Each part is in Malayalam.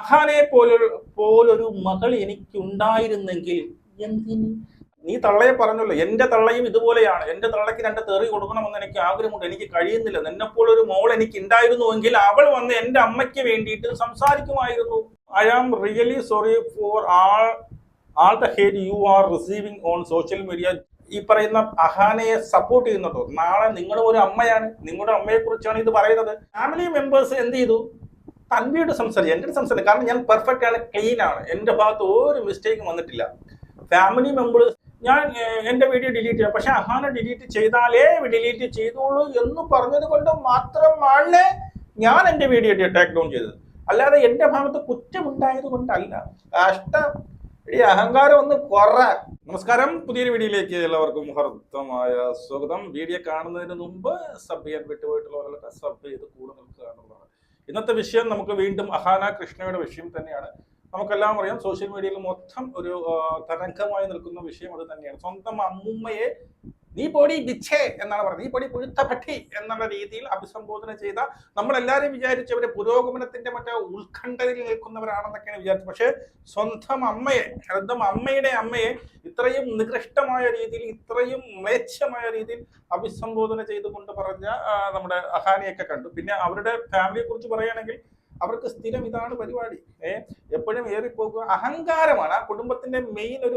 അഹാനെ പോലൊരു മകൾ എനിക്കുണ്ടായിരുന്നെങ്കിൽ എന്തിന്. നീ തള്ളയെ പറഞ്ഞല്ലോ, എന്റെ തള്ളയും ഇതുപോലെയാണ്, എന്റെ തള്ളയ്ക്ക് 2 തെറി കൊടുക്കണമെന്ന് എനിക്ക് ആഗ്രഹമുണ്ട്, എനിക്ക് കഴിയുന്നില്ല. നിന്നെപ്പോലൊരു മോൾ എനിക്ക് ഉണ്ടായിരുന്നുവെങ്കിൽ അവൾ വന്ന് എന്റെ അമ്മയ്ക്ക് വേണ്ടിയിട്ട് സംസാരിക്കുമായിരുന്നു. I am really sorry for all the hate you are receiving on social media. ഈ പറയുന്ന അഹാനയെ സപ്പോർട്ട് ചെയ്യുന്നുണ്ടോ? നാളെ നിങ്ങളും ഒരു അമ്മയാണ്, നിങ്ങളുടെ അമ്മയെ കുറിച്ചാണ് ഇത് പറയുന്നത്. ഫാമിലി മെമ്പേഴ്സ് എന്ത് ചെയ്തു? തൻവിയോട് സംസാരിച്ചു, എൻ്റെ സംസാരിച്ചു. കാരണം ഞാൻ പെർഫെക്റ്റ് ആണ്, ക്ലീൻ ആണ്, എൻ്റെ ഭാഗത്ത് ഒരു മിസ്റ്റേക്കും വന്നിട്ടില്ല. ഫാമിലി മെമ്പേഴ്സ് ഞാൻ എൻ്റെ വീഡിയോ ഡിലീറ്റ് ചെയ്യാം, പക്ഷെ അഹാന ഡിലീറ്റ് ചെയ്താലേ ഡിലീറ്റ് ചെയ്തോളൂ എന്ന് പറഞ്ഞത് കൊണ്ട് മാത്രമാണ് ഞാൻ എൻ്റെ വീഡിയോ ടേക്ക് ഡൗൺ ചെയ്തത്. അല്ലാതെ എൻ്റെ ഭാഗത്ത് കുറ്റമുണ്ടായത് കൊണ്ടല്ല. കഷ്ടം, ഈ അഹങ്കാരം ഒന്ന് കുറ. നമസ്കാരം, പുതിയൊരു വീഡിയോയിലേക്ക് എല്ലാവർക്കും ഹർദ്ദമായ സ്വാഗതം. വീഡിയോ കാണുന്നതിന് മുമ്പ് സബ് ചെയ്യാൻ വിട്ടുപോയിട്ടുള്ളവരൊക്കെ സബ് ചെയ്ത് കൂടെ നിൽക്കുക എന്നുള്ളതാണ്. ഇന്നത്തെ വിഷയം നമുക്ക് വീണ്ടും അഹാന കൃഷ്ണയുടെ വിഷയം തന്നെയാണ്. നമുക്കെല്ലാം അറിയാം, സോഷ്യൽ മീഡിയയിൽ മൊത്തം ഒരു തരംഗമായി നിൽക്കുന്ന വിഷയം അത് തന്നെയാണ്. സ്വന്തം അമ്മുമ്മയെ നീ പൊടി ബിച്ചേ എന്നാണ് പറഞ്ഞത്, നീ പൊടി പുഴുത്ത പട്ടി എന്നുള്ള രീതിയിൽ അഭിസംബോധന ചെയ്ത നമ്മളെല്ലാവരും വിചാരിച്ചവര് പുരോഗമനത്തിന്റെ മറ്റേ ഉത്കണ്ഠയിൽ നിൽക്കുന്നവരാണെന്നൊക്കെയാണ് വിചാരിച്ചത്. പക്ഷെ സ്വന്തം അമ്മയുടെ അമ്മയെ ഇത്രയും നികൃഷ്ടമായ രീതിയിൽ, ഇത്രയും മ്ലേച്ഛമായ രീതിയിൽ അഭിസംബോധന ചെയ്തുകൊണ്ട് പറഞ്ഞ നമ്മുടെ അഹാനയൊക്കെ കണ്ടു. പിന്നെ അവരുടെ ഫാമിലിയെ കുറിച്ച് പറയുകയാണെങ്കിൽ അവർക്ക് സ്ഥിരം ഇതാണ് പരിപാടി. എപ്പോഴും ഏറിപ്പോകുക, അഹങ്കാരമാണ്. ആ കുടുംബത്തിന്റെ മെയിൻ ഒരു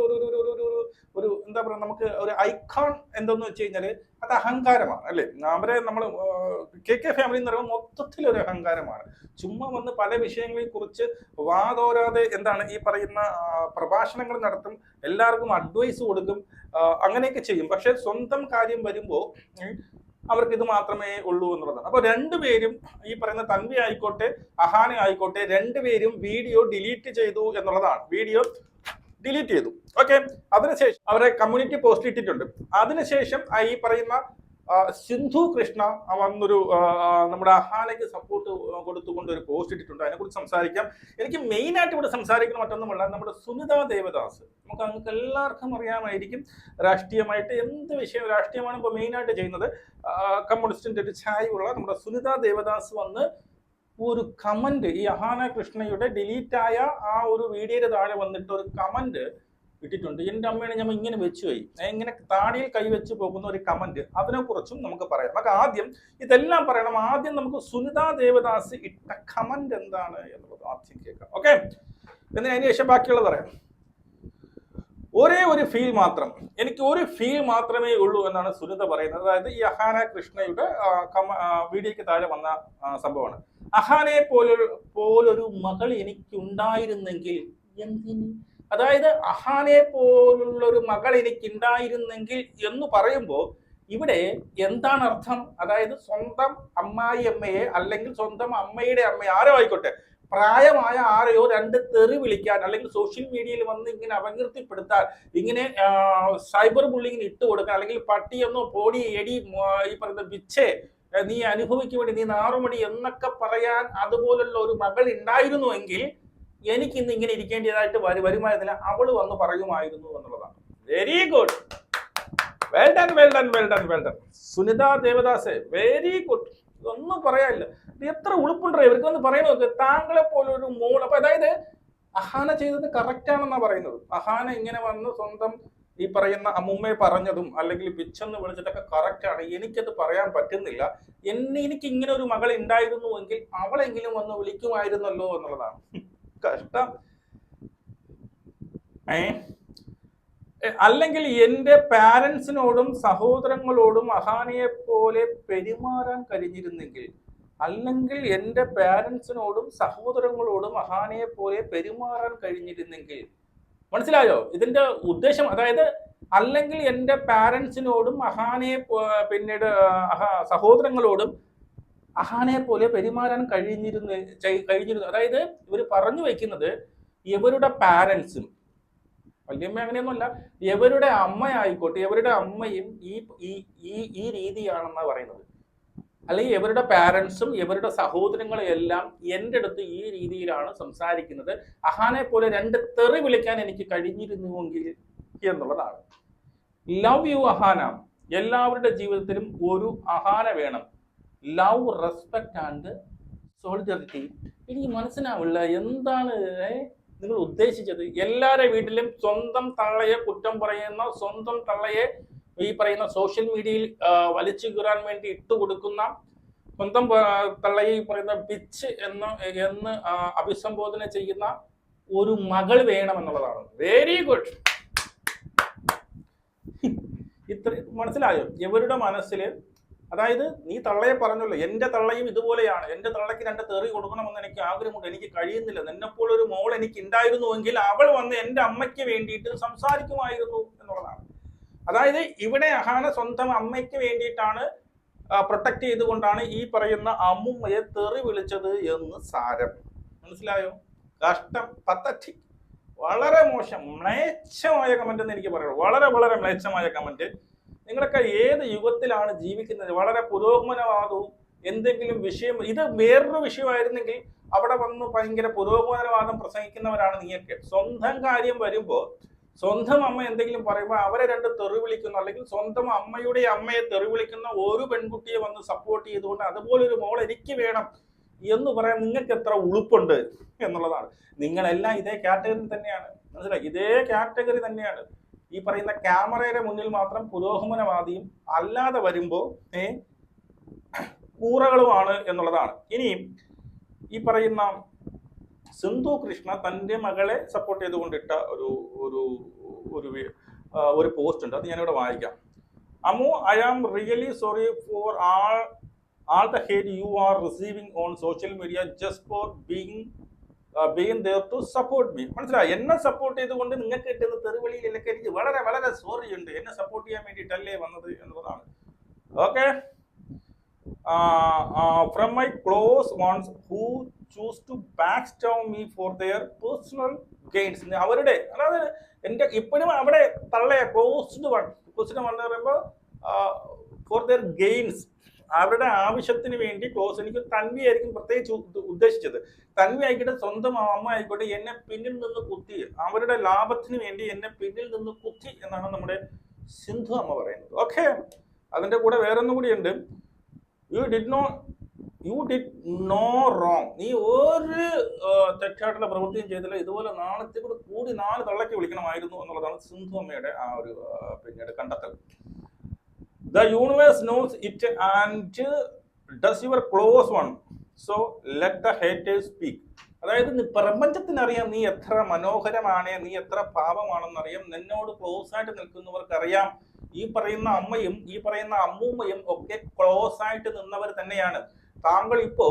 എന്താ പറയുക, നമുക്ക് ഒരു ഐക്കോൺ എന്തെന്ന് വെച്ച് കഴിഞ്ഞാല് അത് അഹങ്കാരമാണ്, അല്ലേ? അവരെ നമ്മൾ കെ ഫാമിലി എന്ന് പറയുമ്പോൾ മൊത്തത്തിലൊരു അഹങ്കാരമാണ്. ചുമ്മാ വന്ന് പല വിഷയങ്ങളെ കുറിച്ച് വാതോരാതെ എന്താണ് ഈ പറയുന്ന പ്രഭാഷണങ്ങൾ നടത്തും, എല്ലാവർക്കും അഡ്വൈസ് കൊടുക്കും, അങ്ങനെയൊക്കെ ചെയ്യും. പക്ഷെ സ്വന്തം കാര്യം വരുമ്പോൾ അവർക്ക് ഇത് മാത്രമേ ഉള്ളൂ എന്നുള്ളതാണ്. അപ്പൊ രണ്ടുപേരും, ഈ പറയുന്ന തൻവി ആയിക്കോട്ടെ അഹാന ആയിക്കോട്ടെ, രണ്ടുപേരും വീഡിയോ ഡിലീറ്റ് ചെയ്തു എന്നുള്ളതാണ്. വീഡിയോ ഡിലീറ്റ് ചെയ്തു. ഓക്കെ, അതിനുശേഷം അവരെ കമ്മ്യൂണിറ്റി പോസ്റ്റ് ഇട്ടിട്ടുണ്ട്. അതിനുശേഷം ഈ പറയുന്ന സിന്ധു കൃഷ്ണ വന്നൊരു നമ്മുടെ അഹാനയ്ക്ക് സപ്പോർട്ട് കൊടുത്തുകൊണ്ട് ഒരു പോസ്റ്റ് ഇട്ടിട്ടുണ്ട്. അതിനെക്കുറിച്ച് സംസാരിക്കാം. എനിക്ക് മെയിൻ ആയിട്ട് ഇവിടെ സംസാരിക്കുന്ന മറ്റൊന്നുമല്ല, നമ്മുടെ സുനിത ദേവദാസ്. നമുക്ക് എല്ലാവർക്കും അറിയാമായിരിക്കും, രാഷ്ട്രീയമായിട്ട് എന്ത് വിഷയം, രാഷ്ട്രീയമാണ് ഇപ്പോൾ മെയിനായിട്ട് ചെയ്യുന്നത്. കമ്മ്യൂണിസ്റ്റിന്റെ ഒരു ഛായുള്ള നമ്മുടെ സുനിത ദേവദാസ് വന്ന് ഒരു കമന്റ്, ഈ അഹാന കൃഷ്ണയുടെ ഡിലീറ്റായ ആ ഒരു വീഡിയോയുടെ താഴെ വന്നിട്ട് ഒരു കമന്റ് ഇട്ടിട്ടുണ്ട്. എൻ്റെ അമ്മയാണ് ഞാൻ ഇങ്ങനെ വെച്ചുപോയി, ഇങ്ങനെ താടിയിൽ കൈവച്ച് പോകുന്ന ഒരു കമന്റ്, അതിനെക്കുറിച്ചും നമുക്ക് പറയാം. നമുക്ക് ആദ്യം ഇതെല്ലാം പറയണം. ആദ്യം നമുക്ക് സുനിത ദേവദാസ് ഇട്ട കമന്റ് എന്താണ് എന്നുള്ളത് ആദ്യം കേൾക്കാം. ഓക്കെ, എന്നിട്ട് അതിന് ശേഷം ബാക്കിയുള്ളത് പറയാം. ഒരേ ഒരു ഫീൽ മാത്രം, എനിക്ക് ഒരു ഫീൽ മാത്രമേ ഉള്ളൂ എന്നാണ് സുനിത പറയുന്നത്. അതായത് ഈ അഹാന കൃഷ്ണയുടെ വീഡിയോയ്ക്ക് താഴെ വന്ന സംഭവമാണ്. അഹാനെ പോലൊരു മകൾ എനിക്കുണ്ടായിരുന്നെങ്കിൽ എന്തിന്. അതായത് അഹാനെ പോലുള്ളൊരു മകൾ എനിക്കുണ്ടായിരുന്നെങ്കിൽ എന്ന് പറയുമ്പോൾ ഇവിടെ എന്താണ് അർത്ഥം? അതായത് സ്വന്തം അമ്മായി അമ്മയെ അല്ലെങ്കിൽ സ്വന്തം അമ്മയുടെ അമ്മയെ ആരോ ആയിക്കോട്ടെ, പ്രായമായ ആരെയോ 2 തെറി വിളിക്കാൻ അല്ലെങ്കിൽ സോഷ്യൽ മീഡിയയിൽ വന്ന് ഇങ്ങനെ അപകീർത്തിപ്പെടുത്താൻ, ഇങ്ങനെ സൈബർ ബുള്ളിങ്ങിന് ഇട്ട് കൊടുക്കാൻ, അല്ലെങ്കിൽ പട്ടിയെന്നോ പോടി എടി ഈ പറയുന്ന ബിച്ചേ നീ അനുഭവിക്ക് വേണ്ടി നീ നാറുമടി എന്നൊക്കെ പറയാൻ അതുപോലുള്ള ഒരു മകൾ ഉണ്ടായിരുന്നുവെങ്കിൽ എനിക്ക് ഇന്ന് ഇങ്ങനെ ഇരിക്കേണ്ടതായിട്ട് വരുമായിരുന്നില്ല, അവള് വന്ന് പറയുമായിരുന്നു എന്നുള്ളതാണ്. Very good, well done well done well done well done Sunitha Devadas, very good. ഇതൊന്നും പറയാനില്ല. എത്ര ഉളുപ്പുണ്ടോ ഇവർക്ക് എന്ന് പറയുന്നത്. താങ്കളെ പോലൊരു മോൾ. അപ്പൊ അതായത് അഹാന ചെയ്തത് കറക്റ്റ് ആണെന്നാ പറയുന്നത്. അഹാന ഇങ്ങനെ വന്ന് സ്വന്തം ഈ പറയുന്ന അമ്മുമ്മയെ പറഞ്ഞതും അല്ലെങ്കിൽ പിച്ചെന്ന് വിളിച്ചിട്ടൊക്കെ കറക്റ്റ് ആണ്. എനിക്കത് പറയാൻ പറ്റുന്നില്ല. എനിക്ക് ഇങ്ങനെ ഒരു മകൾ ഉണ്ടായിരുന്നുവെങ്കിൽ അവളെങ്കിലും വന്ന് വിളിക്കുമായിരുന്നല്ലോ എന്നുള്ളതാണ്. കഷ്ടം. അല്ലെങ്കിൽ എൻ്റെ പാരൻസിനോടും സഹോദരങ്ങളോടും അഹാനയെ പോലെ പെരുമാറാൻ കഴിഞ്ഞിരുന്നെങ്കിൽ, അല്ലെങ്കിൽ എൻ്റെ പാരൻസിനോടും സഹോദരങ്ങളോടും അഹാനയെ പോലെ പെരുമാറാൻ കഴിഞ്ഞിരുന്നെങ്കിൽ. മനസ്സിലായോ ഇതിന്റെ ഉദ്ദേശം? അതായത് അല്ലെങ്കിൽ എൻ്റെ പാരൻസിനോടും അഹാനയെ പിന്നീട് സഹോദരങ്ങളോടും അഹാനയെ പോലെ പെരുമാറാൻ കഴിഞ്ഞിരുന്നു. അതായത് ഇവർ പറഞ്ഞു വെക്കുന്നത് ഇവരുടെ പാരൻസും, വല്യമ്മ അങ്ങനെയൊന്നുമല്ല, ഇവരുടെ അമ്മയായിക്കോട്ടെ, ഇവരുടെ അമ്മയും ഈ രീതിയാണെന്നാണ് പറയുന്നത്. അല്ലെങ്കിൽ ഇവരുടെ പാരൻസും ഇവരുടെ സഹോദരങ്ങളും എല്ലാം എൻ്റെ അടുത്ത് ഈ രീതിയിലാണ് സംസാരിക്കുന്നത്. അഹാനെ പോലെ 2 തെറി വിളിക്കാൻ എനിക്ക് കഴിഞ്ഞിരുന്നുവെങ്കിൽ എന്നുള്ളതാണ്. Love you Ahaana. എല്ലാവരുടെ ജീവിതത്തിലും ഒരു അഹാന വേണം. ലവ്, റെസ്പെക്ട് ആൻഡ് സോളിഡാരിറ്റി എനിക്ക് മനസ്സിലാവില്ല എന്താണ് നിങ്ങൾ ഉദ്ദേശിച്ചത്. എല്ലാവരുടെ വീട്ടിലും സ്വന്തം തള്ളയെ കുറ്റം പറയുന്ന, സ്വന്തം തള്ളയെ ഈ പറയുന്ന സോഷ്യൽ മീഡിയയിൽ വലിച്ചു കീറാൻ വേണ്ടി ഇട്ടുകൊടുക്കുന്ന, സ്വന്തം തള്ളയെ ഈ പറയുന്ന ബിച്ച് എന്ന് അഭിസംബോധന ചെയ്യുന്ന ഒരു മകൾ വേണമെന്നുള്ളതാണ്. Very good. ഇത്ര മനസ്സിലായോ ഇവരുടെ മനസ്സിൽ? അതായത് നീ തള്ളയെ പറഞ്ഞല്ലോ, എന്റെ തള്ളയും ഇതുപോലെയാണ്, എന്റെ തള്ളയ്ക്ക് 2 തെറി കൊടുക്കണമെന്ന് എനിക്ക് ആഗ്രഹമുണ്ട്, എനിക്ക് കഴിയുന്നില്ല, നിന്നെപ്പോലെ ഒരു മോൾ എനിക്ക് ഉണ്ടായിരുന്നുവെങ്കിൽ അവൾ വന്ന് എന്റെ അമ്മയ്ക്ക് വേണ്ടിയിട്ട് സംസാരിക്കുമായിരുന്നു എന്നുള്ളതാണ്. അതായത് ഇവിടെ അഹാന സ്വന്തം അമ്മയ്ക്ക് വേണ്ടിയിട്ടാണ് പ്രൊട്ടക്ട് ചെയ്തുകൊണ്ടാണ് ഈ പറയുന്ന അമ്മുമ്മയെ തെറി വിളിച്ചത് എന്ന് സാരം. മനസ്സിലായോ? കഷ്ടം, പത്തറ്റി, വളരെ മോശം, മ്ലേച്ഛമായ കമന്റ് എന്ന് എനിക്ക് പറയുള്ളൂ. വളരെ വളരെ മ്ലേച്ഛമായ കമന്റ്. നിങ്ങളൊക്കെ ഏത് യുഗത്തിലാണ് ജീവിക്കുന്നത്? വളരെ പുരോഗമനവാദവും എന്തെങ്കിലും വിഷയം, ഇത് വേറൊരു വിഷയമായിരുന്നെങ്കിൽ അവിടെ വന്ന് ഭയങ്കര പുരോഗമനവാദം പ്രസംഗിക്കുന്നവരാണ് നീയൊക്കെ. സ്വന്തം കാര്യം വരുമ്പോൾ, സ്വന്തം അമ്മ എന്തെങ്കിലും പറയുമ്പോൾ അവരെ 2 തെറി വിളിക്കുന്ന, അല്ലെങ്കിൽ സ്വന്തം അമ്മയുടെ അമ്മയെ തെറി വിളിക്കുന്ന ഒരു പെൺകുട്ടിയെ വന്ന് സപ്പോർട്ട് ചെയ്തുകൊണ്ട് അതുപോലൊരു മോൾ എനിക്ക് വേണം എന്ന് പറയാൻ നിങ്ങൾക്ക് എത്ര ഉളുപ്പുണ്ട് എന്നുള്ളതാണ്. നിങ്ങളെല്ലാം ഇതേ കാറ്റഗറി തന്നെയാണ്. മനസ്സിലായി? ഇതേ കാറ്റഗറി തന്നെയാണ്. ഈ പറയുന്ന ക്യാമറയുടെ മുന്നിൽ മാത്രം പുരോഗമനവാദിയും അല്ലാതെ വരുമ്പോൾ കൂറകളുമാണ് എന്നുള്ളതാണ്. ഇനി ഈ പറയുന്ന സിന്ധു കൃഷ്ണ തൻ്റെ മകളെ സപ്പോർട്ട് ചെയ്തുകൊണ്ടിട്ട ഒരു പോസ്റ്റ് ഉണ്ട്, അത് ഞാനിവിടെ വായിക്കാം. Ammu, I am really sorry for all the hate you are receiving on social media just for being there to support me. മനസ്സിലായി? എന്നെ സപ്പോർട്ട് ചെയ്തുകൊണ്ട് നിങ്ങൾക്ക് കിട്ടുന്ന തെറിവിളിയിലൊക്കെ എനിക്ക് വളരെ വളരെ സോറി ഉണ്ട്. എന്നെ സപ്പോർട്ട് ചെയ്യാൻ വേണ്ടിയിട്ടല്ലേ വന്നത് എന്നുള്ളതാണ്. Okay. From my close ones who chose to backstab me for their personal gains. അവരുടെ, അതായത് എൻ്റെ ഇപ്പോഴും അവിടെ തള്ളയെ ക്ലോസ്ഡ് വൺ എന്ന് പറയുമ്പോൾ ഫോർ ദെയർ ഗെയിൻസ്, അവരുടെ ആവശ്യത്തിന് വേണ്ടി ക്ലോസ്. എനിക്ക് തൻവി ആയിരിക്കും പ്രത്യേകിച്ച് ഉദ്ദേശിച്ചത്. തൻവി ആയിക്കോട്ടെ, സ്വന്തം അമ്മ ആയിക്കോട്ടെ, എന്നെ പിന്നിൽ നിന്ന് കുത്തി, അവരുടെ ലാഭത്തിന് വേണ്ടി എന്നെ പിന്നിൽ നിന്ന് കുത്തി എന്നാണ് നമ്മുടെ സിന്ധു അമ്മ പറയുന്നത്. ഓക്കെ. അതിന്റെ കൂടെ വേറൊന്നും കൂടിയുണ്ട്. You did no wrong. നീ ഒരു തെറ്റായിട്ടുള്ള പ്രവൃത്തിയും ചെയ്തില്ല. ഇതുപോലെ നാളത്തെ കൂടി 4 തള്ളയ്ക്ക് വിളിക്കണമായിരുന്നു എന്നുള്ളതാണ് സിന്ധു അമ്മയുടെ ആ ഒരു പിന്നീട് കണ്ടെത്തൽ. The universe knows it and does your close one. So let the haters speak. അതായത് പ്രപഞ്ചത്തിനറിയാം നീ എത്ര മനോഹരമാണ്, നീ എത്ര പാപമാണെന്നറിയാം. നിന്നോട് ക്ലോസ് ആയിട്ട് നിൽക്കുന്നവർക്കറിയാം. ഈ പറയുന്ന അമ്മയും ഈ പറയുന്ന അമ്മൂമ്മയും ഒക്കെ ക്ലോസ് ആയിട്ട് നിന്നവർ തന്നെയാണ്. താങ്കൾ ഇപ്പോ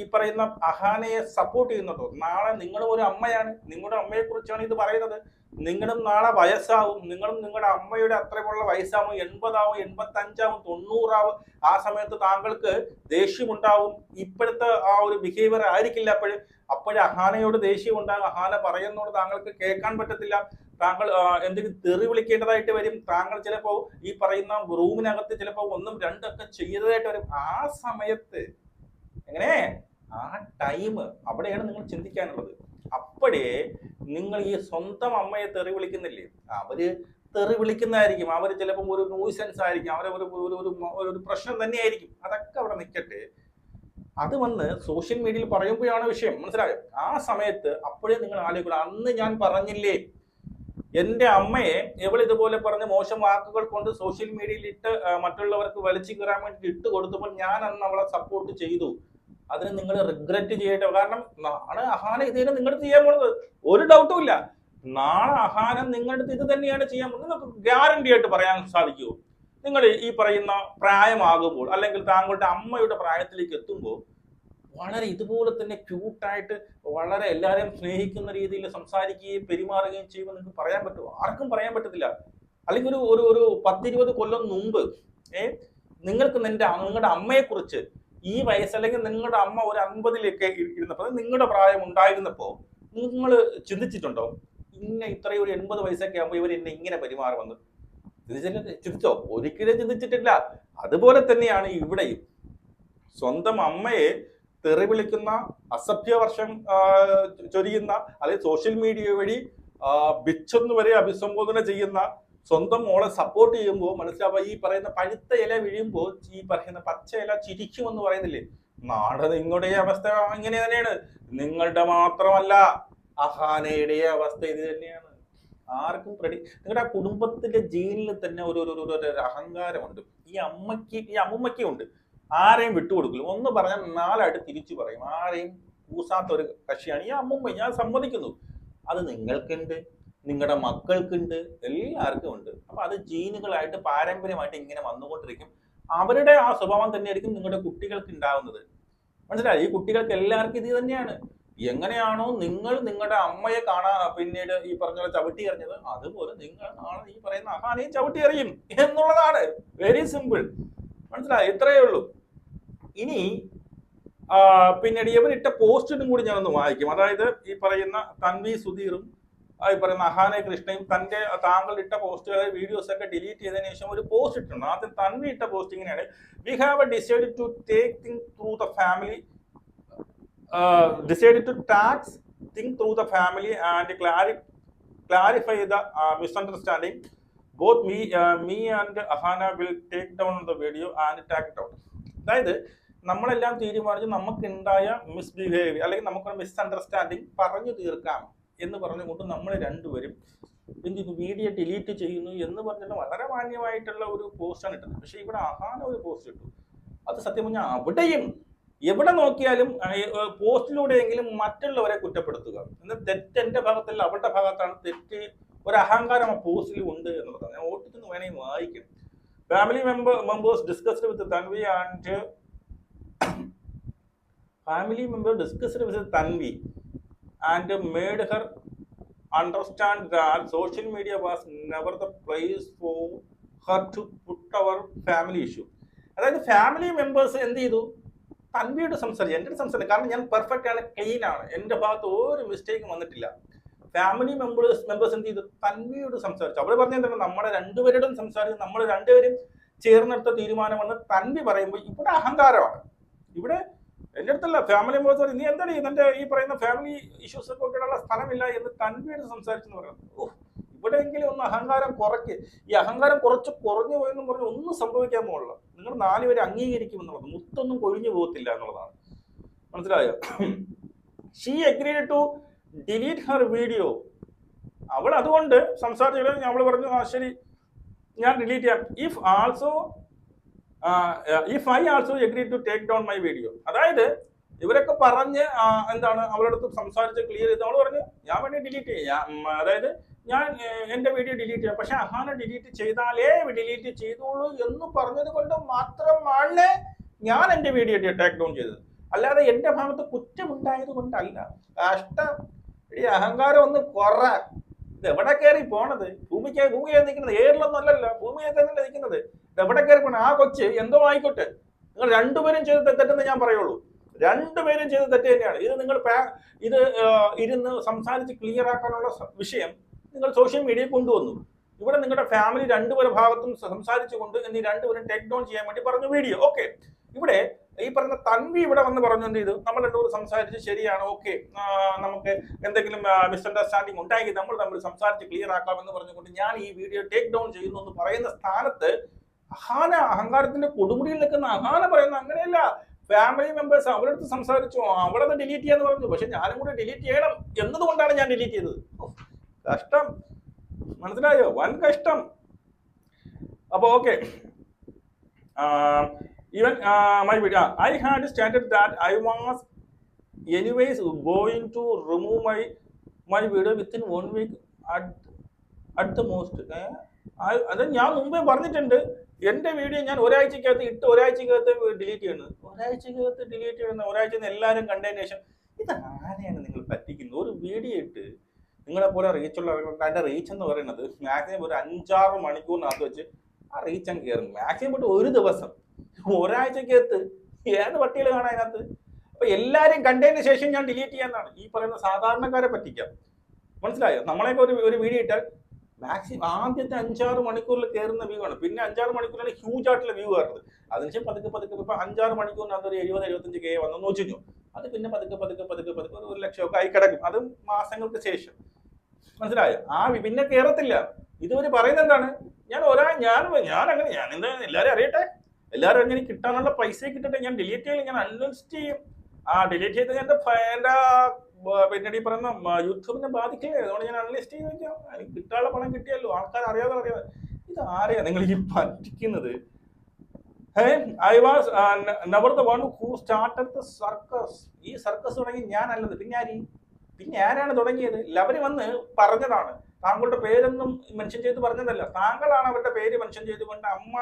ഈ പറയുന്ന അഹാനയെ സപ്പോർട്ട് ചെയ്യുന്നുണ്ടോ? നാളെ നിങ്ങളും ഒരു അമ്മയാണ്, നിങ്ങളുടെ അമ്മയെ കുറിച്ചാണ് ഇത് പറയുന്നത്. നിങ്ങളും നാളെ വയസ്സാവും, നിങ്ങളും നിങ്ങളുടെ അമ്മയുടെ അത്രയുള്ള വയസ്സാവും, 80 ആവും, 85 ആവും, 90 ആവും. ആ സമയത്ത് താങ്കൾക്ക് ദേഷ്യമുണ്ടാവും. ഇപ്പോഴത്തെ ആ ഒരു ബിഹേവിയർ ആയിരിക്കില്ല അപ്പോഴേ അഹാനയോട് ദേഷ്യം ഉണ്ടാകും. അഹാന പറയുന്നോട് താങ്കൾക്ക് കേൾക്കാൻ പറ്റത്തില്ല. താങ്കൾ എന്തെങ്കിലും തെറി വിളിക്കേണ്ടതായിട്ട് വരും. താങ്കൾ ചിലപ്പോൾ ഈ പറയുന്ന റൂമിനകത്ത് ചിലപ്പോൾ 1, 2 ഒക്കെ ചെയ്തതായിട്ട് വരും. ആ സമയത്ത് എങ്ങനെ ആ ടൈം അവിടെയാണ് നിങ്ങൾ ചിന്തിക്കാനുള്ളത്. അപ്പോഴേ നിങ്ങൾ ഈ സ്വന്തം അമ്മയെ തെറി വിളിക്കുന്നില്ലേ, അവര് തെറി വിളിക്കുന്നതായിരിക്കും, അവർ ചിലപ്പോൾ ഒരു ന്യൂസൻസ് ആയിരിക്കും, അവരെ ഒരു പ്രശ്നം തന്നെയായിരിക്കും. അതൊക്കെ അവിടെ നിൽക്കട്ടെ. അത് വന്ന് സോഷ്യൽ മീഡിയയിൽ പറയുമ്പോഴാണ് വിഷയം. മനസ്സിലായോ? ആ സമയത്ത് അപ്പോഴേ നിങ്ങൾ ആലോചിക്കണം, അന്ന് ഞാൻ പറഞ്ഞില്ലേ എൻ്റെ അമ്മയെ ഇതുപോലെ പറഞ്ഞ് മോശം വാക്കുകൾ കൊണ്ട് സോഷ്യൽ മീഡിയയിൽ ഇട്ട് മറ്റുള്ളവർക്ക് വലിച്ചു കയറാൻ വേണ്ടി ഇട്ട് കൊടുത്തപ്പോൾ ഞാൻ അന്ന് അവളെ സപ്പോർട്ട് ചെയ്തു. അതിന് നിങ്ങൾ റിഗ്രറ്റ് ചെയ്യട്ടെ. കാരണം നാളെ അഹാന ഇതിനെ നിങ്ങളുടെ ചെയ്യാൻ പോകുന്നത് ഒരു ഡൗട്ടും ഇല്ല. നാളെ അഹാന നിങ്ങളുടെ ഇത് തന്നെയാണ് ചെയ്യാൻ പോകുന്നത്. നിങ്ങൾക്ക് ഗ്യാരണ്ടി ആയിട്ട് പറയാൻ സാധിക്കുമോ? നിങ്ങൾ ഈ പറയുന്ന പ്രായമാകുമ്പോൾ, അല്ലെങ്കിൽ താങ്കളുടെ അമ്മയുടെ പ്രായത്തിലേക്ക് എത്തുമ്പോൾ വളരെ ഇതുപോലെ തന്നെ ക്യൂട്ടായിട്ട് വളരെ എല്ലാവരെയും സ്നേഹിക്കുന്ന രീതിയിൽ സംസാരിക്കുകയും പെരുമാറുകയും ചെയ്യുമ്പോൾ നിങ്ങൾക്ക് പറയാൻ പറ്റുമോ? ആർക്കും പറയാൻ പറ്റത്തില്ല. അല്ലെങ്കിൽ ഒരു 10-20 കൊല്ലം മുമ്പ് നിങ്ങൾക്ക് നിങ്ങളുടെ അമ്മയെക്കുറിച്ച് ഈ വയസ്സ്, അല്ലെങ്കിൽ നിങ്ങളുടെ അമ്മ ഒരു 50-ലൊക്കെ ഇരുന്നപ്പോൾ, നിങ്ങളുടെ പ്രായം ഉണ്ടായിരുന്നപ്പോൾ നിങ്ങൾ ചിന്തിച്ചിട്ടുണ്ടോ ഇത്രയും ഒരു 80 വയസ്സൊക്കെ ആകുമ്പോൾ ഇവർ എന്നെ ഇങ്ങനെ പെരുമാറുമെന്ന്? ചിന്തിച്ചോ? ഒരിക്കലും ചിന്തിച്ചിട്ടില്ല. അതുപോലെ തന്നെയാണ് ഇവിടെയും. സ്വന്തം അമ്മയെ തെറി വിളിക്കുന്ന, അസഭ്യവർഷം ചൊരിയുന്ന, അല്ലെങ്കിൽ സോഷ്യൽ മീഡിയ വഴി ബിച്ചെന്ന് വരെ അഭിസംബോധന ചെയ്യുന്ന സ്വന്തം മോളെ സപ്പോർട്ട് ചെയ്യുമ്പോൾ മനസ്സിലാവുക, ഈ പറയുന്ന പഴുത്ത ഇല വീഴുമ്പോൾ ഈ പറയുന്ന പച്ച ഇല ചിരിക്കുമെന്ന് പറയുന്നില്ലേ, നാളെ നിങ്ങളുടെ അവസ്ഥ ഇങ്ങനെ തന്നെയാണ്. നിങ്ങളുടെ മാത്രമല്ല അഹാനയുടെ അവസ്ഥ ഇത് തന്നെയാണ്. ആർക്കും നിങ്ങളുടെ ആ കുടുംബത്തിന്റെ ജീനിൽ തന്നെ ഒരു അഹങ്കാരമുണ്ട്. ഈ അമ്മുമ്മയ്ക്കും ഉണ്ട്. ആരെയും വിട്ടുകൊടുക്കില്ല. ഒന്ന് പറഞ്ഞാൽ നാലായിട്ട് തിരിച്ചു പറയും. ആരെയും കൂസാത്ത ഒരു കക്ഷിയാണ് ഈ അമ്മുമ്മ. ഞാൻ സമ്മതിക്കുന്നു. അത് നിങ്ങൾക്കുണ്ട്, നിങ്ങളുടെ മക്കൾക്കുണ്ട്, എല്ലാവർക്കും ഉണ്ട്. അപ്പൊ അത് ജീനുകളായിട്ട് പാരമ്പര്യമായിട്ട് ഇങ്ങനെ വന്നുകൊണ്ടിരിക്കും. അവരുടെ ആ സ്വഭാവം തന്നെയായിരിക്കും നിങ്ങളുടെ കുട്ടികൾക്ക് ഉണ്ടാവുന്നത്. മനസ്സിലായി? ഈ കുട്ടികൾക്ക് എല്ലാവർക്കും ഇത് തന്നെയാണ്. എങ്ങനെയാണോ നിങ്ങൾ നിങ്ങളുടെ അമ്മയെ പിന്നീട് ഈ പറഞ്ഞ പോലെ ചവിട്ടി എറിഞ്ഞത്, അതുപോലെ നിങ്ങൾ നാളെ ഈ പറയുന്ന അഹാനെയും ചവിട്ടി എറിയും എന്നുള്ളതാണ്. Very simple. മനസ്സിലായി? ഇത്രയേ ഉള്ളൂ. ഇനി പിന്നീട് ഇവരിട്ട പോസ്റ്റിനും കൂടി ഞാനൊന്ന് വായിക്കും. അതായത് ഈ പറയുന്ന തൻവി സുധീറും ഈ പറയുന്ന അഹാനെ കൃഷ്ണയും താങ്കൾ ഇട്ട പോസ്റ്റുകളെ വീഡിയോസ് ഒക്കെ ഡിലീറ്റ് ചെയ്തതിനു ശേഷം ഒരു പോസ്റ്റ് ഇട്ടുണ്ട്. ആദ്യം തൻവി ഇട്ട പോസ്റ്റ് ഇങ്ങനെയാണ്: we have decided to take thing through the family decided to tax think through the family and clarify the misunderstanding. Both me and Ahana will take down the video and take it out. അതായത് നമ്മളെല്ലാം തീരുമാനിച്ച് നമുക്കുണ്ടായ മിസ്ബിഹേവിയർ അല്ലെങ്കിൽ നമുക്കൊരു മിസ്അണ്ടർസ്റ്റാൻഡിങ് പറഞ്ഞു തീർക്കാം എന്ന് പറഞ്ഞുകൊണ്ട് നമ്മൾ രണ്ടുപേരും എന്ത് വീഡിയോ ഡിലീറ്റ് ചെയ്യുന്നു എന്ന് പറഞ്ഞിട്ട് വളരെ മാന്യമായിട്ടുള്ള ഒരു പോസ്റ്റാണ് ഇട്ടത്. പക്ഷെ ഇവിടെ അഹാന ഒരു പോസ്റ്റ് ഇട്ടു. അത് സത്യം പറഞ്ഞാൽ അവിടെയും എവിടെ നോക്കിയാലും പോസ്റ്റിലൂടെയെങ്കിലും മറ്റുള്ളവരെ കുറ്റപ്പെടുത്തുക എന്ന തെറ്റ് എന്റെ ഭാഗത്തല്ല, അവരുടെ ഭാഗത്താണ് തെറ്റ്. ഒരു അഹങ്കാരം ആ പോസ്റ്റിൽ ഉണ്ട് എന്നുള്ളതാണ്. ഞാൻ ഓട്ടിച്ചെന്ന് വേണമെങ്കിൽ വായിക്കും. Family members discussed with Tanvi and made her understand that social media was never the place for her to put our family issue. അതായത് ഫാമിലി മെമ്പേഴ്സ് എന്ത് ചെയ്തു? തൻവിയോട് സംസാരിച്ചു. എൻ്റെ സംസാരിച്ചു. കാരണം ഞാൻ പെർഫെക്റ്റ് ആണ്, ക്ലീൻ ആണ്, എൻ്റെ ഭാഗത്ത് ഒരു മിസ്റ്റേക്കും വന്നിട്ടില്ല. ഫാമിലി മെമ്പേഴ്സ് എന്ത് ചെയ്തു? തൻവിയോട് സംസാരിച്ചു. അവർ പറഞ്ഞെന്താണ്? നമ്മുടെ രണ്ടുപേരോടും സംസാരിച്ച് നമ്മൾ രണ്ടുപേരും ചേർന്നെടുത്ത തീരുമാനമെന്ന് തൻവി പറയുമ്പോൾ ഇവിടെ അഹങ്കാരമാണ്. ഇവിടെ എൻ്റെ അടുത്തല്ല, ഫാമിലി മെമ്പേഴ്സ് പറയും, നീ എന്താണ് ഇതിൻ്റെ ഈ പറയുന്ന ഫാമിലി ഇഷ്യൂസ് ഒക്കെ ഉള്ള സ്ഥലമില്ല എന്ന് തൻവിയോട് സംസാരിച്ചെന്ന് പറയുന്നത്. ഇവിടെയെങ്കിലും ഒന്ന് അഹങ്കാരം കുറയ്ക്ക്. ഈ അഹങ്കാരം കുറഞ്ഞു പോയെന്ന് പറഞ്ഞ് ഒന്നും സംഭവിക്കാൻ പോകുന്നില്ല. നിങ്ങൾ നാലുപേരെ അംഗീകരിക്കുമെന്നുള്ളത്, മുത്തൊന്നും കൊഴിഞ്ഞു പോകത്തില്ല എന്നുള്ളതാണ്. മനസ്സിലായോ? She agreed to delete her video. അവൾ അതുകൊണ്ട് സംസാരിച്ചു. അവൾ പറഞ്ഞു, ആ ശരി, ഞാൻ ഡിലീറ്റ് ചെയ്യാം. If I also agree to take down my video. അതായത് ഇവരൊക്കെ പറഞ്ഞ് എന്താണ് അവളടുത്ത് സംസാരിച്ച് ക്ലിയർ ചെയ്ത് അവൾ പറഞ്ഞു, ഞാൻ വേണ്ടി ഡിലീറ്റ് ചെയ്യാം. അതായത് ഞാൻ എൻ്റെ വീഡിയോ ഡിലീറ്റ് ചെയ്യാം. പക്ഷെ അഹാന ഡിലീറ്റ് ചെയ്താലേ ഡിലീറ്റ് ചെയ്തോളൂ എന്ന് പറഞ്ഞത് കൊണ്ട് മാത്രമാണ് ഞാൻ എൻ്റെ വീഡിയോ ടേക്ക് ഡൗൺ ചെയ്തത്. അല്ലാതെ എൻ്റെ ഭാഗത്ത് കുറ്റമുണ്ടായത് കൊണ്ടല്ല. കഷ്ടം. ഈ അഹങ്കാരം ഒന്ന് കുറ. ഇത് എവിടെ കയറി പോണത്? ഭൂമിയെ നിൽക്കുന്നത് ഏറിലൊന്നും അല്ലല്ലോ, ഭൂമിയെ തന്നെയല്ലേ നിൽക്കുന്നത്. ഇത് എവിടെ കയറി പോണ? ആ കൊച്ച് എന്തോ ആയിക്കോട്ടെ, നിങ്ങൾ രണ്ടുപേരും ചെയ്ത് തെറ്റെന്ന് ഞാൻ പറയുള്ളൂ. രണ്ടുപേരും ചെയ്ത് തെറ്റ് തന്നെയാണ്. ഇത് നിങ്ങൾ ഇരുന്ന് സംസാരിച്ച് ക്ലിയർ ആക്കാനുള്ള വിഷയം നിങ്ങൾ സോഷ്യൽ മീഡിയയിൽ കൊണ്ടുവന്നു. ഇവിടെ നിങ്ങളുടെ ഫാമിലി രണ്ടുപേരുടെ ഭാഗത്തും സംസാരിച്ചുകൊണ്ട് എന്നീ രണ്ടുപേരും ടേക്ക് ഡൗൺ ചെയ്യാൻ വേണ്ടി പറഞ്ഞു വീഡിയോ. ഓക്കെ, ഇവിടെ ഈ പറഞ്ഞ തൻവി ഇവിടെ വന്ന് പറഞ്ഞു എന്ത് ചെയ്തു? നമ്മൾ രണ്ടുപേരും സംസാരിച്ച് ശരിയാണ്, ഓക്കെ, നമുക്ക് എന്തെങ്കിലും മിസ്അണ്ടർസ്റ്റാൻഡിങ് ഉണ്ടാക്കി നമ്മൾ തമ്മിൽ സംസാരിച്ച് ക്ലിയർ ആക്കാമെന്ന് പറഞ്ഞുകൊണ്ട് ഞാൻ ഈ വീഡിയോ ടേക്ക് ഡൗൺ ചെയ്യുന്നു എന്ന് പറയുന്ന സ്ഥാനത്ത് അഹാന, അഹങ്കാരത്തിന്റെ കൊടുമുടിയിൽ നിൽക്കുന്ന അഹാന പറയുന്ന അങ്ങനെയല്ല. ഫാമിലി മെമ്പേഴ്സ് അവരടുത്ത് സംസാരിച്ചു, അവളത് ഡിലീറ്റ് ചെയ്യാന്ന് പറഞ്ഞു. പക്ഷെ ഞാനും കൂടെ ഡിലീറ്റ് ചെയ്യണം എന്നതുകൊണ്ടാണ് ഞാൻ ഡിലീറ്റ് ചെയ്തത്. കഷ്ടം. മനസ്സിലായോ? വൻ കഷ്ടം. അപ്പൊ okay, even my video, I had stated that I was anyways going to remove my video within 1 week at the most. അത് ഞാൻ മുമ്പേ പറഞ്ഞിട്ടുണ്ട്. എൻ്റെ വീഡിയോ ഞാൻ ഒരാഴ്ചക്കകത്ത് ഡിലീറ്റ് ചെയ്യുന്നത്. ഒരാഴ്ച എല്ലാവരും കണ്ടതിന് ശേഷം ഇത് ആരെയാണ് നിങ്ങൾ പറ്റിക്കുന്നത്? ഒരു വീഡിയോ ഇട്ട് നിങ്ങളെ പോലെ റീച്ചുള്ള അതിൻ്റെ റീച്ച് എന്ന് പറയുന്നത് മാക്സിമം ഒരു 5-6 മണിക്കൂറിനകത്ത് വെച്ച് ആ റീച്ച് അങ്ങ് കയറും. മാക്സിമം പോയിട്ട് ഒരു ദിവസം, ഒരാഴ്ചക്കകത്ത് ഏത് പട്ടികൾ കാണാൻ അതിനകത്ത്? അപ്പൊ എല്ലാരും കണ്ടതിന് ശേഷം ഞാൻ ഡിലീറ്റ് ചെയ്യാന്നാണ് ഈ പറയുന്ന സാധാരണക്കാരെ പറ്റിക്കാം. മനസ്സിലായോ? നമ്മളെയൊക്കെ ഒരു വീഡിയോ ഇട്ടാൽ മാക്സിമം ആദ്യത്തെ 5-6 മണിക്കൂറിൽ കയറുന്ന വ്യൂ ആണ്. പിന്നെ 5-6 മണിക്കൂറിലാണ് ഹ്യൂജ് ആയിട്ടുള്ള വ്യൂ കയറുന്നത്. അതിനുശേഷം പതുക്കെ ഇപ്പൊ 5-6 മണിക്കൂറിനകത്ത് ഒരു 70-75K വന്നെന്ന് വെച്ചു. അത് പിന്നെ പതുക്കെ 1 ലക്ഷമൊക്കെ ആയി കിടക്കും. അത് മാസങ്ങൾക്ക് ശേഷം. മനസ്സിലായോ? പിന്നെ കയറത്തില്ല. ഇതുവരെ പറയുന്നത് എന്താണ്? ഞാൻ എന്താ എല്ലാവരും അറിയട്ടെ, എല്ലാവരും അങ്ങനെ കിട്ടാനുള്ള പൈസ കിട്ടട്ടെ, ഞാൻ ഡിലീറ്റ് ചെയ്യില്ല, ഞാൻ അൺഇൻസ്റ്റ് ചെയ്യും. ഡിലീറ്റ് ചെയ്ത് എന്റെ പിന്നീട് ഈ പറയുന്ന യൂട്യൂബിനെ ബാധിക്കില്ലേ, അതുകൊണ്ട് ഞാൻ അൺലിസ്റ്റ് ചെയ്ത് വെക്കാം. എനിക്ക് കിട്ടാനുള്ള പണം കിട്ടിയല്ലോ, ആൾക്കാർ അറിയാതെ. ഇത് ആരെയാ നിങ്ങൾ ഈ പറ്റിക്കുന്നത്? I was never the one who started the circus. ഈ സർക്കസ് തുടങ്ങി ഞാനല്ലത്, പിന്നെ ആരാണ് തുടങ്ങിയത്? അവര് വന്ന് പറഞ്ഞതാണ്. താങ്കളുടെ പേരൊന്നും മെൻഷൻ ചെയ്ത് പറഞ്ഞതല്ല, താങ്കളാണ് അവരുടെ പേര് മെൻഷൻ ചെയ്തുകൊണ്ട് അമ്മ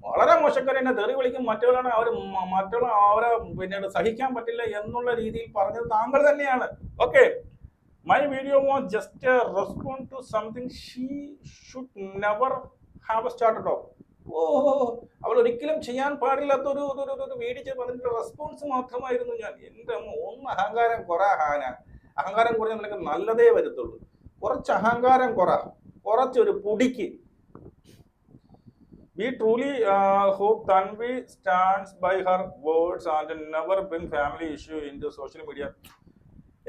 വളരെ മോശക്കാരെ എന്നെ തെറി വിളിക്കും, മറ്റുള്ളവരാണ് അവരെ പിന്നീട് സഹിക്കാൻ പറ്റില്ല എന്നുള്ള രീതിയിൽ പറഞ്ഞത് താങ്കൾ തന്നെയാണ്. Okay, my video was just a respond to something she should never have started off. അവൾ ഒരിക്കലും ചെയ്യാൻ പാടില്ലാത്ത ഒരു വീഡിയോ പറഞ്ഞിട്ട് റെസ്പോൺസ് മാത്രമായിരുന്നു ഞാൻ. എൻ്റെ ഒന്ന് അഹങ്കാരം അഹങ്കാരം കുറഞ്ഞാൽ നിനക്ക് നല്ലതേ വരത്തുള്ളൂ. കുറച്ച് അഹങ്കാരം കുറച്ചൊരു പൊടിക്ക്. We truly hope Tanvi stands by her words and never bring family issue into social media.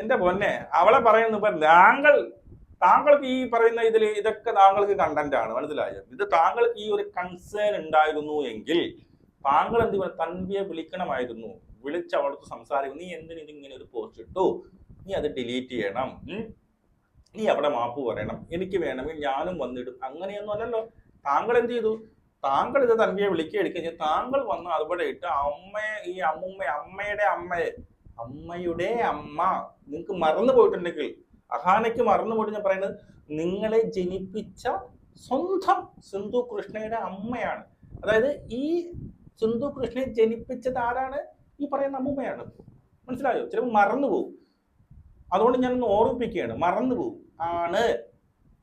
എന്റെ പൊന്നെ, അവളെ പറയുന്നു. ഇപ്പൊ താങ്കൾക്ക് ഈ പറയുന്ന ഇതൊക്കെ താങ്കൾക്ക് കണ്ടന്റ് ആണ്, മനസ്സിലായോ? ഇത് താങ്കൾക്ക് ഈ ഒരു കൺസേൺ ഉണ്ടായിരുന്നു എങ്കിൽ താങ്കൾ എന്ത് ചെയ്യുക? തൻവിയെ വിളിക്കണമായിരുന്നു, വിളിച്ച് അവൾക്ക് സംസാരിക്കും. നീ എന്തിനു ഇതിങ്ങനെ ഒരു പോസ്റ്റ് ഇട്ടു, നീ അത് ഡിലീറ്റ് ചെയ്യണം, നീ അവിടെ മാപ്പ് പറയണം, എനിക്ക് വേണമെങ്കിൽ ഞാനും വന്നിടും. അങ്ങനെയൊന്നും അല്ലല്ലോ. താങ്കൾ എന്ത് ചെയ്തു? താങ്കൾ ഇത് തൻവിയെ വിളിക്കുക, താങ്കൾ വന്ന് അതുപോലെ ഇട്ട് അമ്മയുടെ അമ്മ നിങ്ങൾക്ക് മറന്നു പോയിട്ടുണ്ടെങ്കിൽ, അഹാനയ്ക്ക് മറന്നു പോയിട്ട് ഞാൻ പറയുന്നത്, നിങ്ങളെ ജനിപ്പിച്ച സ്വന്തം സിന്ധു കൃഷ്ണയുടെ അമ്മയാണ്. അതായത് ഈ സിന്ധു കൃഷ്ണയെ ജനിപ്പിച്ചത് ആരാണ്? ഈ പറയുന്ന അമ്മൂമ്മയാണ്. മനസ്സിലായോ? ചിലപ്പോൾ മറന്നുപോകും, അതുകൊണ്ട് ഞാനൊന്ന് ഓർമ്മിപ്പിക്കുകയാണ്. മറന്നുപോകും ആണ്.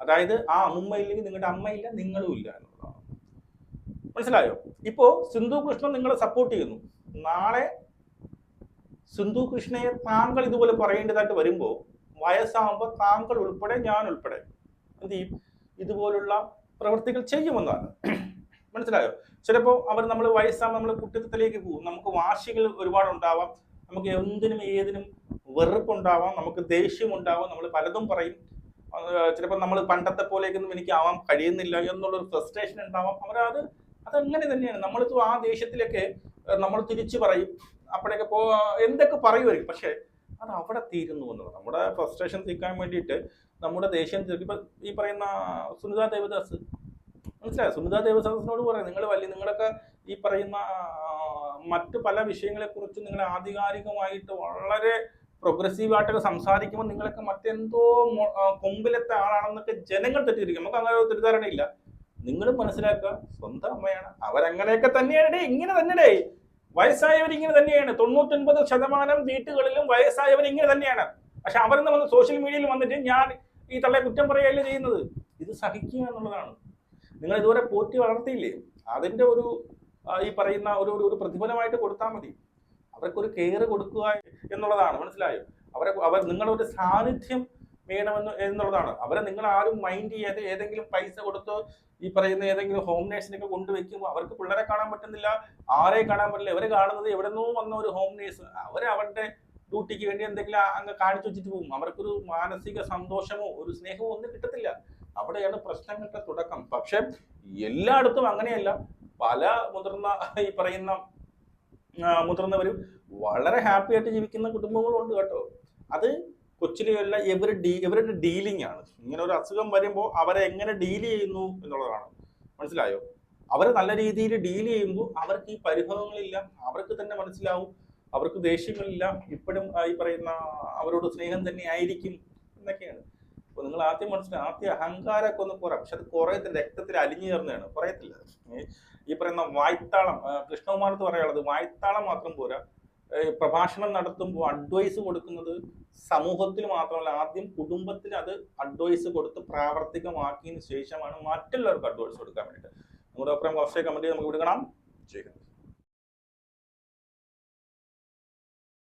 അതായത് ആ അമ്മൂമ്മ ഇല്ലെങ്കിൽ നിങ്ങളുടെ അമ്മയില്ല, നിങ്ങളും ഇല്ല എന്നുള്ളതാണ്. മനസ്സിലായോ? ഇപ്പോ സിന്ധു കൃഷ്ണ നിങ്ങളെ സപ്പോർട്ട് ചെയ്യുന്നു. നാളെ സിന്ധു കൃഷ്ണയെ താങ്കൾ ഇതുപോലെ പറയേണ്ടതായിട്ട് വരുമ്പോൾ, വയസ്സാകുമ്പോൾ താങ്കൾ ഉൾപ്പെടെ ഞാൻ ഉൾപ്പെടെ എന്ത് ചെയ്യും? ഇതുപോലുള്ള പ്രവൃത്തികൾ ചെയ്യുമെന്നാണ്. മനസ്സിലായോ? ചിലപ്പോൾ നമ്മൾ വയസ്സാകുമ്പോൾ നമ്മൾ കുട്ടിത്തത്തിലേക്ക് പോകും. നമുക്ക് വാശികൾ ഒരുപാട് ഉണ്ടാവാം, നമുക്ക് എന്തിനും ഏതിനും വെറുപ്പുണ്ടാവാം, നമുക്ക് ദേഷ്യം ഉണ്ടാവാം, നമ്മൾ പലതും പറയും. ചിലപ്പോൾ നമ്മൾ പണ്ടത്തെ പോലെയൊന്നും എനിക്ക് ആവാൻ കഴിയുന്നില്ല എന്നുള്ളൊരു ഫ്രസ്ട്രേഷൻ ഉണ്ടാവാം. അതങ്ങനെ തന്നെയാണ്. നമ്മളിപ്പോൾ ആ ദേഷ്യത്തിലൊക്കെ നമ്മൾ തിരിച്ചു പറയും, അപ്പോഴൊക്കെ എന്തൊക്കെ പറയുമായിരിക്കും. പക്ഷെ അത് അവിടെ തീരുന്നു എന്നുള്ളത്. നമ്മുടെ ഫ്രസ്ട്രേഷൻ തീർക്കാൻ വേണ്ടിയിട്ട് നമ്മുടെ ദേഷ്യം തീർക്കും. ഇപ്പം ഈ പറയുന്ന സുനിത ദേവദാസ്, മനസ്സിലായോ? സുനിത ദേവദാസിനോട് പറയാം, നിങ്ങളൊക്കെ ഈ പറയുന്ന മറ്റു പല വിഷയങ്ങളെക്കുറിച്ച് നിങ്ങൾ ആധികാരികമായിട്ട് വളരെ പ്രോഗ്രസീവായിട്ടൊക്കെ സംസാരിക്കുമ്പോൾ നിങ്ങളൊക്കെ മറ്റെന്തോ കൊമ്പിലത്തെ ആളാണെന്നൊക്കെ ജനങ്ങൾ തെറ്റിദ്ധരിക്കും. നമുക്ക് അങ്ങനെ ഒരു തെറ്റിദ്ധാരണയില്ല. നിങ്ങളും മനസ്സിലാക്കുക, സ്വന്തം അമ്മയാണ്. അവരങ്ങനെയൊക്കെ തന്നെയാണ്. ഇങ്ങനെ തന്നെ വയസ്സായവർ ഇങ്ങനെ തന്നെയാണ്. 99% വീട്ടുകളിലും വയസ്സായവർ ഇങ്ങനെ തന്നെയാണ്. പക്ഷെ അവരെന്ന് വന്ന് സോഷ്യൽ മീഡിയയിൽ വന്നിട്ട് ഞാൻ ഈ തള്ളയെ കുറ്റം പറയുകയല്ല ചെയ്യുന്നത്. ഇത് സഹിക്കുക എന്നുള്ളതാണ്. നിങ്ങൾ ഇതുവരെ പോറ്റി വളർത്തിയില്ലേ, അതിന്റെ ഈ പറയുന്ന ഒരു പ്രതിഫലമായിട്ട് കൊടുത്താൽ മതി. അവർക്കൊരു കെയർ കൊടുക്കുക എന്നുള്ളതാണ്. മനസ്സിലായോ? അവർ നിങ്ങളൊരു സാന്നിധ്യം എന്നുള്ളതാണ്. അവരെ നിങ്ങൾ ആരും മൈൻഡ് ചെയ്യാതെ ഏതെങ്കിലും പൈസ കൊടുത്തോ ഈ പറയുന്ന ഏതെങ്കിലും ഹോം നേഴ്സിനൊക്കെ കൊണ്ടുവയ്ക്കുമ്പോൾ അവർക്ക് പിള്ളേരെ കാണാൻ പറ്റുന്നില്ല, ആരെ കാണാൻ പറ്റില്ല. ഇവരെ കാണുന്നത് എവിടെ നിന്നോ വന്ന ഒരു ഹോം നേഴ്സ്. അവരുടെ ഡ്യൂട്ടിക്ക് വേണ്ടി എന്തെങ്കിലും അങ്ങ് കാണിച്ചു വെച്ചിട്ട് പോകും. അവർക്കൊരു മാനസിക സന്തോഷമോ ഒരു സ്നേഹമോ ഒന്നും കിട്ടത്തില്ല. അവിടെയാണ് പ്രശ്നങ്ങളുടെ തുടക്കം. പക്ഷെ എല്ലായിടത്തും അങ്ങനെയല്ല. പല ഈ പറയുന്ന മുതിർന്നവരും വളരെ ഹാപ്പി ആയിട്ട് ജീവിക്കുന്ന കുടുംബങ്ങളും ഉണ്ട് കേട്ടോ. അത് കൊച്ചിലെയല്ല, ഇവരുടെ ഡീലിംഗ് ആണ്. ഇങ്ങനെ ഒരു അസുഖം വരുമ്പോൾ അവരെ എങ്ങനെ ഡീൽ ചെയ്യുന്നു എന്നുള്ളതാണ്. മനസ്സിലായോ? അവരെ നല്ല രീതിയിൽ ഡീൽ ചെയ്യുമ്പോൾ അവർക്ക് ഈ പരിഭവങ്ങളില്ല, അവർക്ക് തന്നെ മനസ്സിലാവും, അവർക്ക് ദേഷ്യങ്ങളില്ല, ഇപ്പോഴും ഈ പറയുന്ന അവരോട് സ്നേഹം തന്നെ ആയിരിക്കും എന്നൊക്കെയാണ്. അപ്പൊ നിങ്ങൾ ആദ്യം അഹങ്കാരമൊക്കെ ഒന്ന് കുറയാം. പക്ഷെ അത് കുറയത്തില്ല, രക്തത്തിൽ അലിഞ്ഞു ചേർന്നതാണ്, കുറയത്തില്ല. ഈ പറയുന്ന വായ്ത്താളം, കൃഷ്ണകുമാരത്ത് പറയാനുള്ളത് വായ്ത്താളം മാത്രം പോരാ. പ്രഭാഷണം നടത്തുമ്പോൾ അഡ്വൈസ് കൊടുക്കുന്നത് സമൂഹത്തിൽ മാത്രമല്ല, ആദ്യം കുടുംബത്തിൽ അത് അഡ്വൈസ് കൊടുത്ത് പ്രാവർത്തികമാക്കിയതിന് ശേഷമാണ് മറ്റുള്ളവർക്ക് അഡ്വൈസ് കൊടുക്കാൻ വേണ്ടിയിട്ട്. നമ്മുടെ അഭിപ്രായം കമന്റ് നമുക്ക് വിടുകണം.